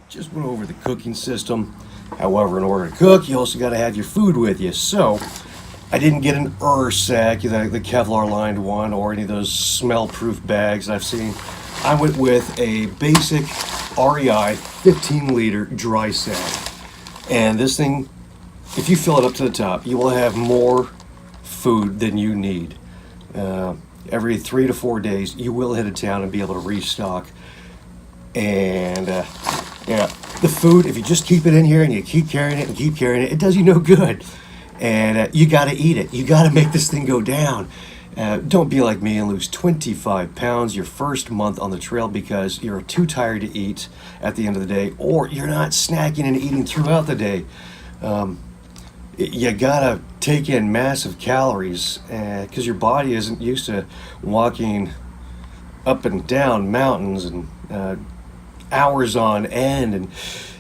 just went over the cooking system. However, in order to cook, you also got to have your food with you. So I didn't get an sack, the Kevlar lined one, or any of those smell-proof bags I've seen. I went with a basic REI 15-liter dry sack. And this thing, if you fill it up to the top, you will have more food than you need. Every 3 to 4 days, you will hit a town and be able to restock. And yeah, the food, if you just keep it in here and you keep carrying it and keep carrying it, it does you no good. And you got to eat it. You got to make this thing go down. Don't be like me and lose 25 pounds your first month on the trail because you're too tired to eat at the end of the day, or you're not snacking and eating throughout the day. You gotta take in massive calories because your body isn't used to walking up and down mountains and hours on end. And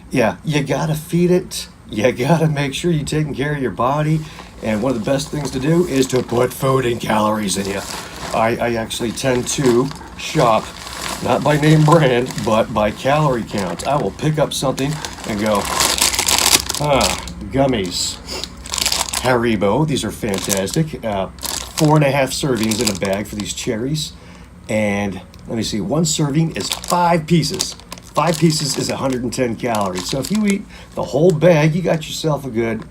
yeah, you gotta feed it. You gotta make sure you're taking care of your body. And one of the best things to do is to put food and calories in you. I actually tend to shop, not by name brand, but by calorie count. I will pick up something and go, gummies. Haribo, these are fantastic. 4.5 servings in a bag for these cherries. And let me see, one serving is 5 pieces. 5 pieces is 110 calories. So if you eat the whole bag, you got yourself a good,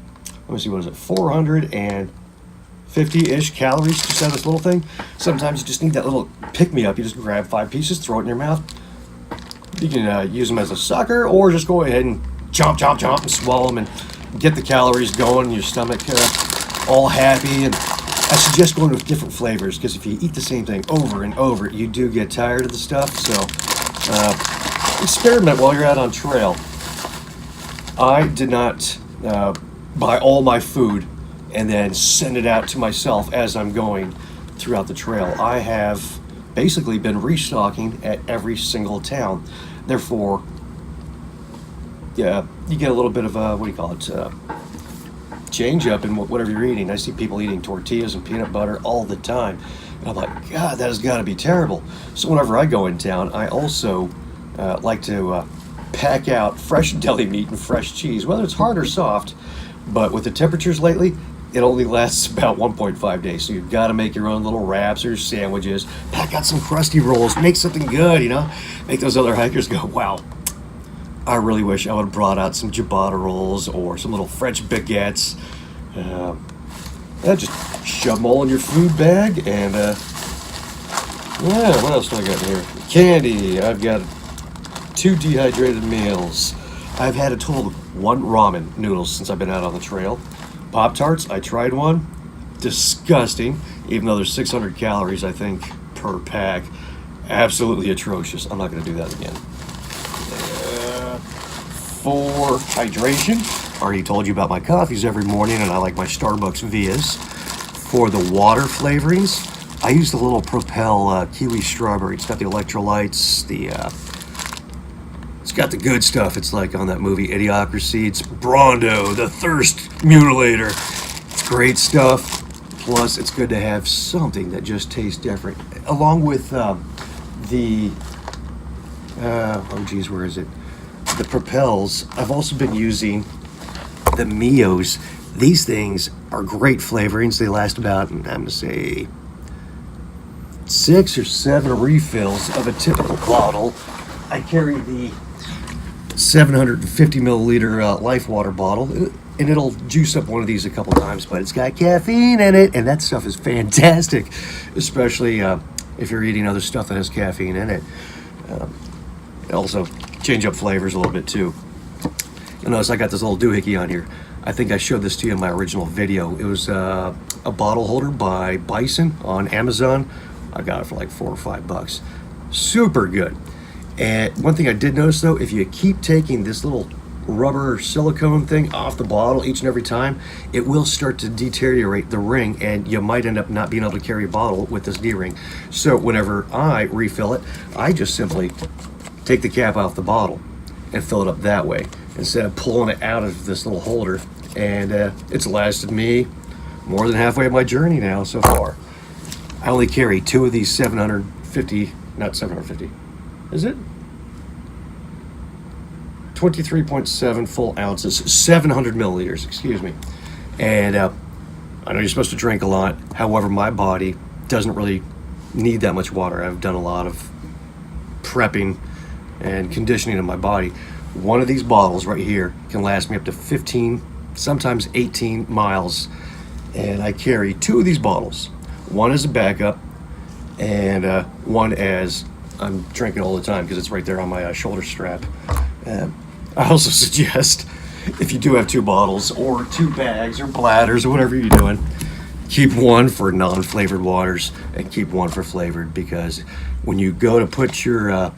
let me see, what is it, 450-ish calories just out of this little thing. Sometimes you just need that little pick-me-up. You just grab 5 pieces, throw it in your mouth. You can use them as a sucker, or just go ahead and chomp, chomp, chomp, and swallow them and get the calories going in your stomach, all happy. And I suggest going with different flavors, because if you eat the same thing over and over, you do get tired of the stuff. So experiment while you're out on trail. I did not buy all my food and then send it out to myself as I'm going throughout the trail. I have basically been restocking at every single town. Therefore, yeah, you get a little bit of change up in whatever you're eating. I see people eating tortillas and peanut butter all the time, and I'm like, God, that has got to be terrible. So whenever I go in town, I also like to pack out fresh deli meat and fresh cheese, whether it's hard or soft. But with the temperatures lately, it only lasts about 1.5 days. So you've got to make your own little wraps or sandwiches. Pack out some crusty rolls. Make something good, Make those other hikers go, wow. I really wish I would have brought out some ciabatta rolls or some little French baguettes. Just shove them all in your food bag. And, what else do I got in here? Candy. I've got 2 dehydrated meals. I've had a total of 1 ramen noodles since I've been out on the trail. Pop-Tarts, I tried one. Disgusting, even though there's 600 calories, I think, per pack. Absolutely atrocious. I'm not going to do that again. For hydration, already told you about my coffees every morning, and I like my Starbucks Vias. For the water flavorings, I use the little Propel Kiwi Strawberry. It's got the electrolytes, it's got the good stuff. It's like on that movie Idiocracy. It's Brondo, the thirst mutilator. It's great stuff. Plus, it's good to have something that just tastes different. Along with where is it? The Propels. I've also been using the Mios. These things are great flavorings. They last about, I'm going to say, 6 or 7 refills of a typical bottle. I carry the 750 milliliter Life Water bottle, and it'll juice up one of these a couple times, but it's got caffeine in it, and that stuff is fantastic, especially if you're eating other stuff that has caffeine in it. Also, change up flavors a little bit too. You'll notice I got this little doohickey on here. I think I showed this to you in my original video. It was a bottle holder by Bison on Amazon. I got it for like $4 or $5. Super good. And one thing I did notice though, if you keep taking this little rubber silicone thing off the bottle each and every time, it will start to deteriorate the ring, and you might end up not being able to carry a bottle with this D-ring. So whenever I refill it, I just simply take the cap off the bottle and fill it up that way instead of pulling it out of this little holder. And it's lasted me more than halfway of my journey now so far. I only carry 2 of these 750, not 750. Is it? 23.7 full ounces, 700 milliliters, excuse me. And I know you're supposed to drink a lot. However, my body doesn't really need that much water. I've done a lot of prepping and conditioning of my body. One of these bottles right here can last me up to 15, sometimes 18 miles. And I carry two of these bottles. One as a backup, and one as I'm drinking all the time because it's right there on my shoulder strap. I also suggest, if you do have two bottles or two bags or bladders or whatever you're doing, keep one for non-flavored waters and keep one for flavored, because when you go to put your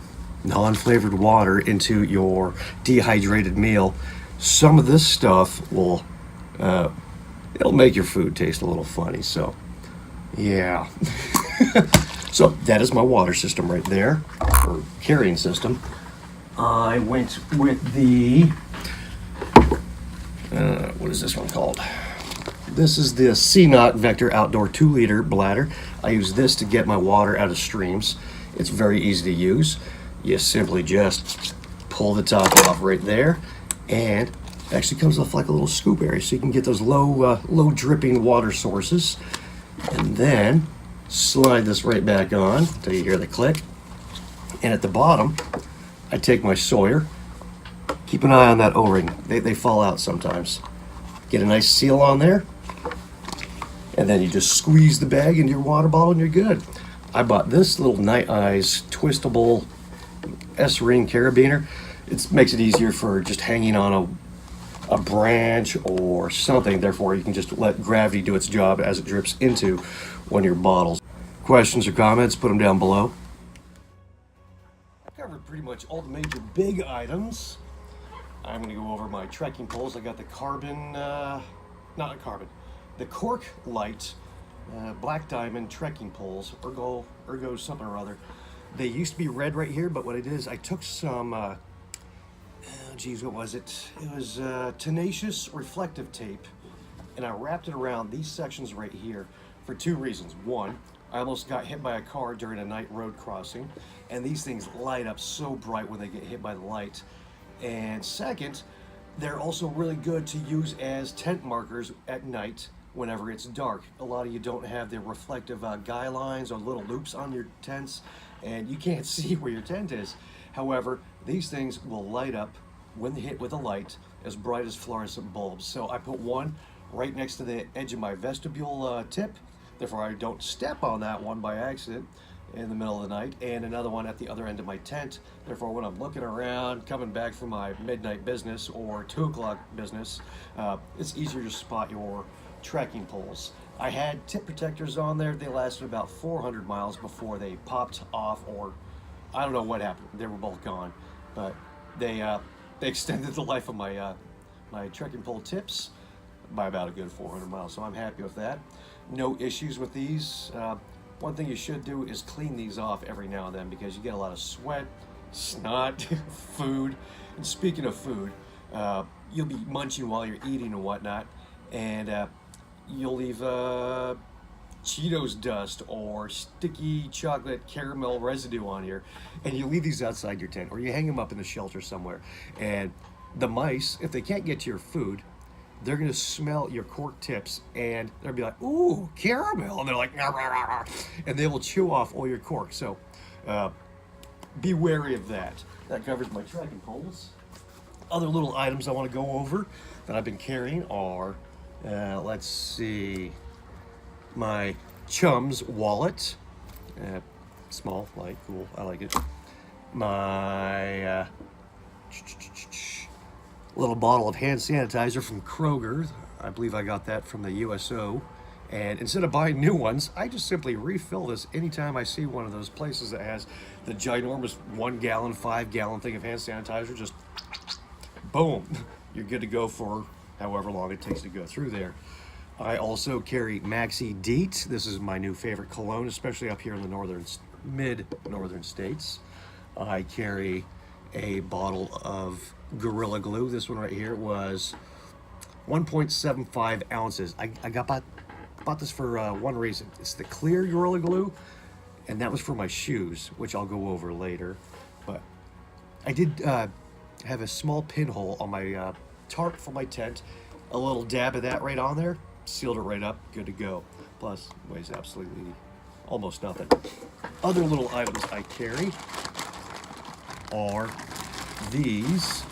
non-flavored water into your dehydrated meal, some of this stuff will it'll make your food taste a little funny. So yeah. So that is my water system right there, or carrying system. I went with the what is this one called? This is the CNOT Vector Outdoor 2-liter bladder. I use this to get my water out of streams. It's very easy to use. You simply just pull the top off right there, and it actually comes off like a little scoop area, so you can get those low dripping water sources. And then slide this right back on until you hear the click. And at the bottom, I take my Sawyer. Keep an eye on that O-ring. They fall out sometimes. Get a nice seal on there, and then you just squeeze the bag into your water bottle and you're good. I bought this little Night Eyes twistable S-ring carabiner. It makes it easier for just hanging on a branch or something. Therefore, you can just let gravity do its job as it drips into one of your bottles. Questions or comments, put them down below. I covered pretty much all the major big items. I'm going to go over my trekking poles. I got the the Cork Light Black Diamond trekking poles, ergo something or other. They used to be red right here, but what I did is I took some, what was it? It was tenacious reflective tape, and I wrapped it around these sections right here for two reasons. One, I almost got hit by a car during a night road crossing, and these things light up so bright when they get hit by the light. And second, they're also really good to use as tent markers at night whenever it's dark. A lot of you don't have the reflective guy lines or little loops on your tents, and you can't see where your tent is. However, these things will light up when hit with a light as bright as fluorescent bulbs. So I put one right next to the edge of my vestibule tip, therefore I don't step on that one by accident in the middle of the night, and another one at the other end of my tent. Therefore, when I'm looking around, coming back from my midnight business or 2 o'clock business, it's easier to spot your trekking poles. I had tip protectors on there. They lasted about 400 miles before they popped off, or I don't know what happened. They were both gone, but they extended the life of my my trekking pole tips by about a good 400 miles. So I'm happy with that. No issues with these. One thing you should do is clean these off every now and then, because you get a lot of sweat, snot, food. And speaking of food, you'll be munching while you're eating and whatnot, and you'll leave Cheetos dust or sticky chocolate caramel residue on here, and you leave these outside your tent, or you hang them up in the shelter somewhere. And the mice, if they can't get to your food, they're going to smell your cork tips, and they'll be like, ooh, caramel. And they're like, rah, rah, rah, rah, and they will chew off all your cork. So be wary of that. That covers my trekking poles. Other little items I want to go over that I've been carrying are, let's see, my chum's wallet. Small, light, cool. I like it. My little bottle of hand sanitizer from Kroger. I believe I got that from the USO. And instead of buying new ones, I just simply refill this anytime I see one of those places that has the ginormous 1 gallon, 5 gallon thing of hand sanitizer. Just boom, you're good to go for however long it takes to go through there. I also carry Maxi Deet. This is my new favorite cologne, especially up here in the mid-northern states. I carry a bottle of Gorilla Glue. This one right here was 1.75 ounces. I bought this for one reason. It's the clear Gorilla Glue, and that was for my shoes, which I'll go over later. But I did have a small pinhole on my tarp for my tent. A little dab of that right on there, sealed it right up, good to go. Plus, weighs absolutely almost nothing. Other little items I carry are these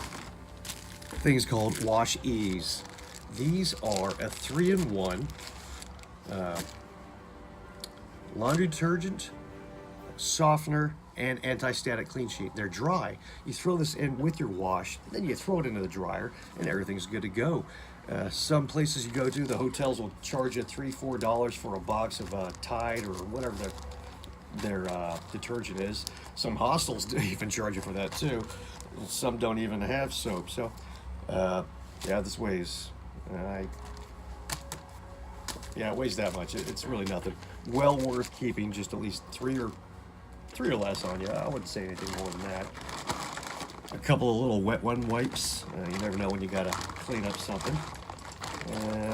things called Wash Ease. These are a 3-in-1 laundry detergent, softener, and anti-static clean sheet. They're dry. You throw this in with your wash, then you throw it into the dryer, and everything's good to go. Some places you go to, the hotels will charge you $3-4 for a box of Tide or whatever their detergent is. Some hostels even charge you for that too. Some don't even have soap. So, yeah, this weighs. Yeah, it weighs that much. It's really nothing. Well worth keeping. Just at least three or less on you. I wouldn't say anything more than that. A couple of little wet one wipes. You never know when you gotta clean up something.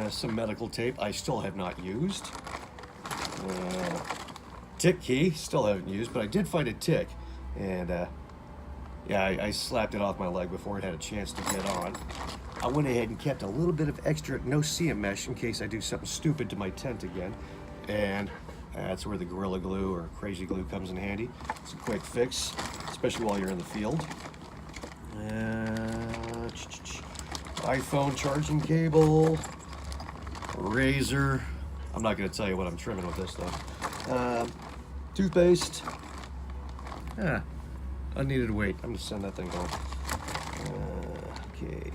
Some medical tape I still have not used. Tick key, still haven't used, but I did find a tick. And yeah, I slapped it off my leg before it had a chance to get on. I went ahead and kept a little bit of extra no-see-em mesh in case I do something stupid to my tent again. And that's where the Gorilla Glue or Crazy Glue comes in handy. It's a quick fix, especially while you're in the field. iPhone charging cable, razor. I'm not going to tell you what I'm trimming with this though. Toothpaste. Unneeded weight. I'm going to send that thing home. Okay.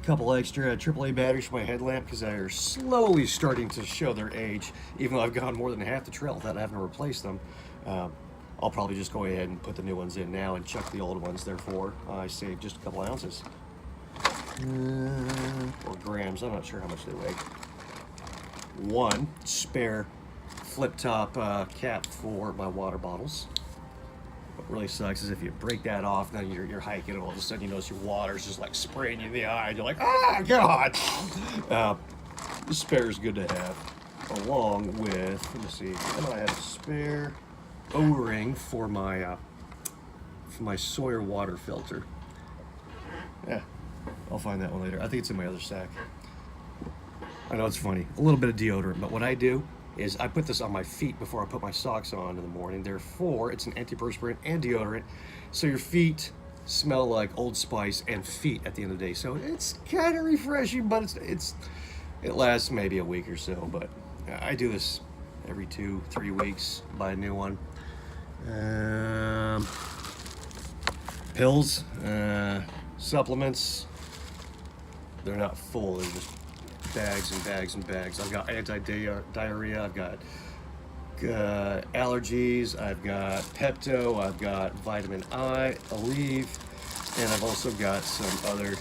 Couple extra AAA batteries for my headlamp because they are slowly starting to show their age. Even though I've gone more than half the trail without having to replace them, I'll probably just go ahead and put the new ones in now and chuck the old ones. Therefore, I saved just a couple ounces or grams. I'm not sure how much they weigh. One spare flip top cap for my water bottles. What really sucks is if you break that off, then you're hiking, and all of a sudden you notice your water's just like spraying you in the eye, and you're like, ah, God! The spare is good to have, along with, let me see, I know I had a spare O-ring for my Sawyer water filter. Yeah, I'll find that one later. I think it's in my other sack. I know it's funny. A little bit of deodorant, but what I do is I put this on my feet before I put my socks on in the morning. Therefore, it's an antiperspirant and deodorant, so your feet smell like Old Spice and feet at the end of the day. So it's kind of refreshing, but it lasts maybe a week or so. But I do this every 2-3 weeks. Buy a new one. Pills, supplements. They're not full. They're just bags and bags and bags. I've got anti-diarrhea, I've got allergies, I've got Pepto, I've got vitamin I, Aleve, and I've also got some other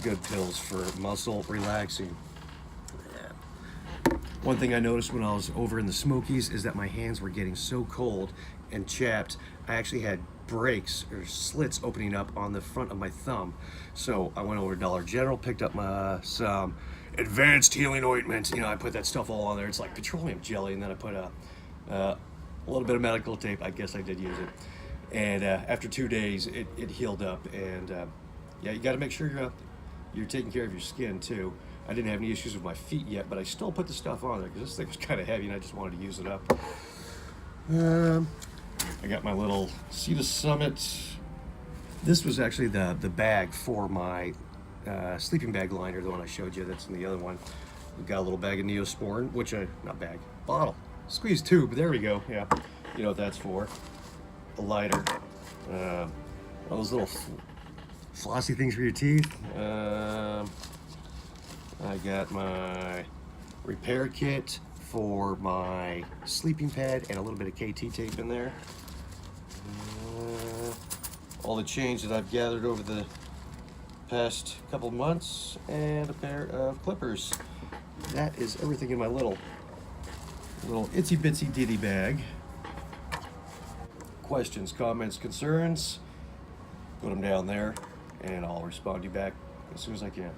good pills for muscle relaxing. Yeah. One thing I noticed when I was over in the Smokies is that my hands were getting so cold and chapped. I actually had breaks or slits opening up on the front of my thumb. So I went over to Dollar General, picked up some advanced healing ointment. You know, I put that stuff all on there. It's like petroleum jelly, and then I put a little bit of medical tape. I guess I did use it. And after 2 days, it healed up. And yeah, you got to make sure you're taking care of your skin too. I didn't have any issues with my feet yet, but I still put the stuff on there because this thing was kind of heavy, and I just wanted to use it up. I got my little Sea to Summit. This was actually the bag for my sleeping bag liner, the one I showed you. That's in the other one. We got a little bag of Neosporin, bottle, squeeze tube. There we go. Yeah, you know what that's for. The lighter. Those little flossy things for your teeth. I got my repair kit for my sleeping pad and a little bit of KT tape in there. All the change that I've gathered over the past couple months, and a pair of clippers. That is everything in my little itsy bitsy ditty bag. Questions, comments, concerns, put them down there, and I'll respond to you back as soon as I can.